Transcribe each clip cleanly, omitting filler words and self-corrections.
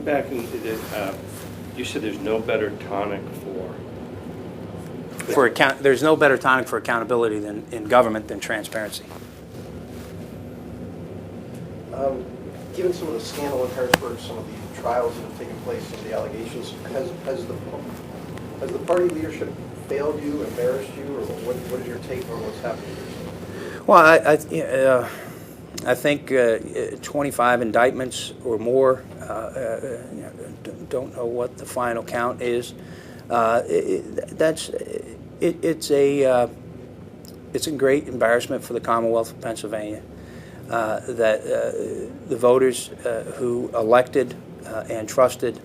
Going back, you said there's no better tonic There's no better tonic for accountability in government than transparency. Given some of the scandal in Harrisburg, some of the trials that have taken place, some of the allegations, has the party leadership failed you, embarrassed you, or what is your take on what's happening? Well, I think 25 indictments or more. Don't know what the final count is. It's a great embarrassment for the Commonwealth of Pennsylvania that the voters who elected and trusted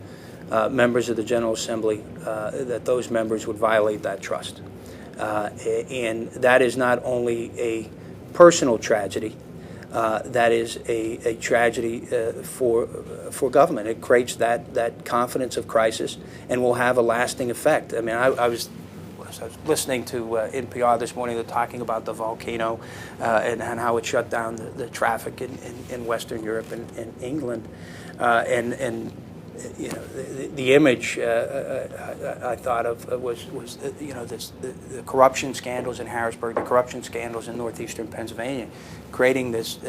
members of the General Assembly, that those members would violate that trust. And that is not only a personal tragedy, that is a tragedy for government. It creates that confidence of crisis and will have a lasting effect. I mean, I was listening to NPR this morning. They're talking about the volcano and how it shut down the traffic in Western Europe and England, and you know, the image I thought of was you know, the corruption scandals in Harrisburg, the corruption scandals in northeastern Pennsylvania, creating this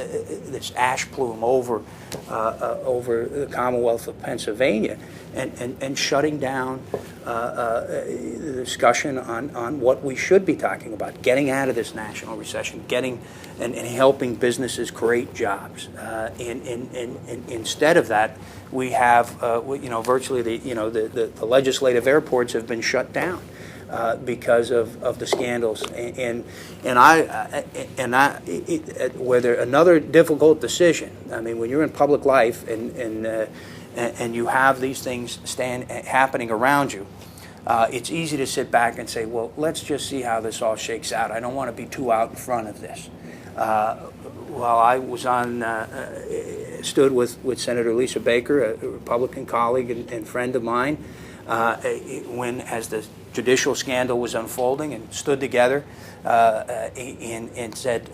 ash plume over the Commonwealth of Pennsylvania, and shutting down the discussion on what we should be talking about, getting out of this national recession, getting and helping businesses create jobs. And instead of that, we have you know, virtually the legislative airports have been shut down because of the scandals, whether another difficult decision. I mean, when you're in public life and you have these things happening around you, it's easy to sit back and say, well, let's just see how this all shakes out. I don't want to be too out in front of this. Well, I was stood with Senator Lisa Baker, a Republican colleague and friend of mine, as the judicial scandal was unfolding, and stood together and said,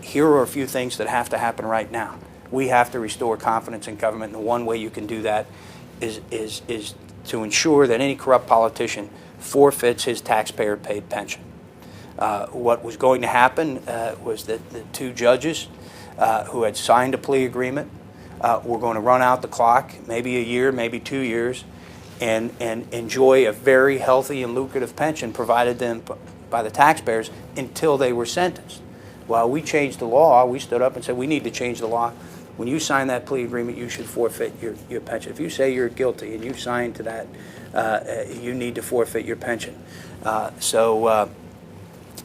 here are a few things that have to happen right now. We have to restore confidence in government, and the one way you can do that is to ensure that any corrupt politician forfeits his taxpayer-paid pension. What was going to happen was that the two judges who had signed a plea agreement were going to run out the clock, maybe a year, maybe 2 years, and enjoy a very healthy and lucrative pension provided them by the taxpayers until they were sentenced. Well, we changed the law. We stood up and said, we need to change the law. When you sign that plea agreement, you should forfeit your pension. If you say you're guilty and you sign to that, you need to forfeit your pension. So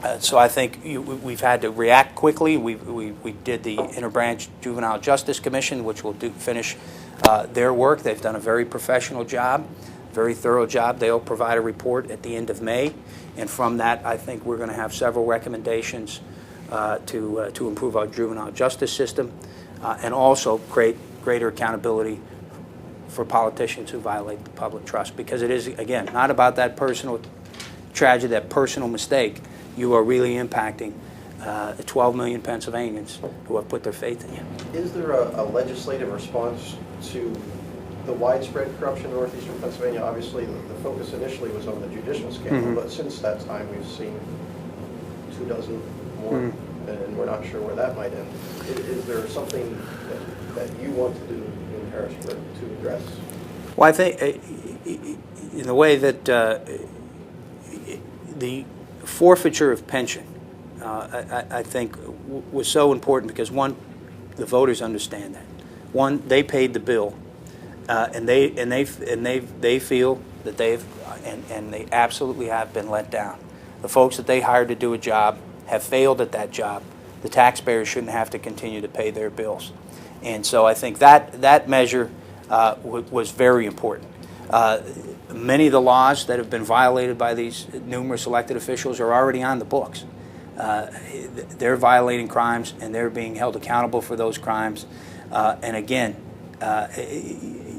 I think we've had to react quickly. We did the Interbranch Juvenile Justice Commission, which will finish their work. They've done a very professional job, very thorough job. They'll provide a report at the end of May, and from that, I think we're going to have several recommendations to improve our juvenile justice system, and also create greater accountability for politicians who violate the public trust. Because it is, again, not about that personal tragedy, that personal mistake. You are really impacting 12 million Pennsylvanians who have put their faith in you. Is there a legislative response to the widespread corruption in northeastern Pennsylvania? Obviously, the focus initially was on the judicial scandal, but since that time we've seen 24 more, and we're not sure where that might end. Is there something that you want to do in Harrisburg to address? Well, I think in the way that the forfeiture of pension, I think was so important because, one, the voters understand that. One, they paid the bill, and they feel that and they absolutely have been let down. The folks that they hired to do a job have failed at that job. The taxpayers shouldn't have to continue to pay their bills, and so I think that measure was very important. Many of the laws that have been violated by these numerous elected officials are already on the books. They're violating crimes, and they're being held accountable for those crimes. And again,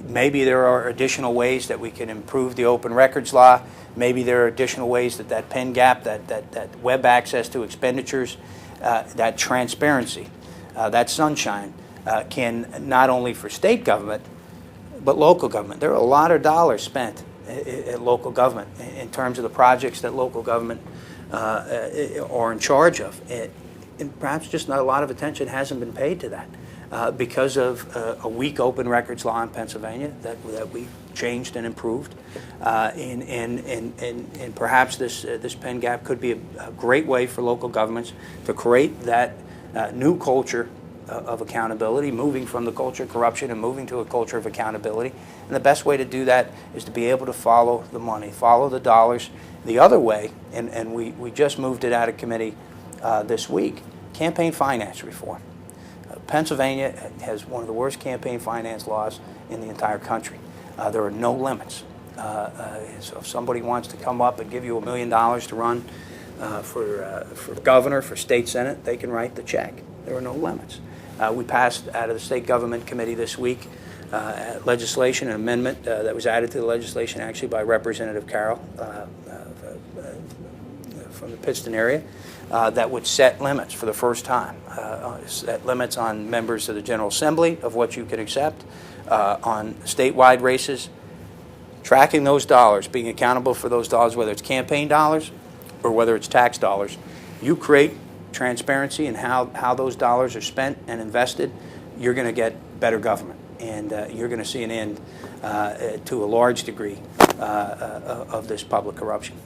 maybe there are additional ways that we can improve the open records law. Maybe there are additional ways that PIN gap, that web access to expenditures, that transparency, that sunshine can not only for state government, but local government. There are a lot of dollars spent at local government in terms of the projects that local government are in charge of. And perhaps just not a lot of attention hasn't been paid to that because of a weak open records law in Pennsylvania that we changed and improved. And perhaps this Penn Gap could be a great way for local governments to create that new culture of accountability, moving from the culture of corruption and moving to a culture of accountability. And the best way to do that is to be able to follow the money, follow the dollars. The other way, and we just moved it out of committee this week, campaign finance reform. Pennsylvania has one of the worst campaign finance laws in the entire country. There are no limits. So if somebody wants to come up and give you $1 million to run for governor, for state senate, they can write the check. There are no limits. We passed out of the State Government Committee this week legislation, an amendment that was added to the legislation actually by Representative Carroll from the Pittston area that would set limits for the first time. Set limits on members of the General Assembly of what you could accept, on statewide races, tracking those dollars, being accountable for those dollars, whether it's campaign dollars or whether it's tax dollars. You create transparency in how those dollars are spent and invested, you're going to get better government, and you're going to see an end to a large degree of this public corruption.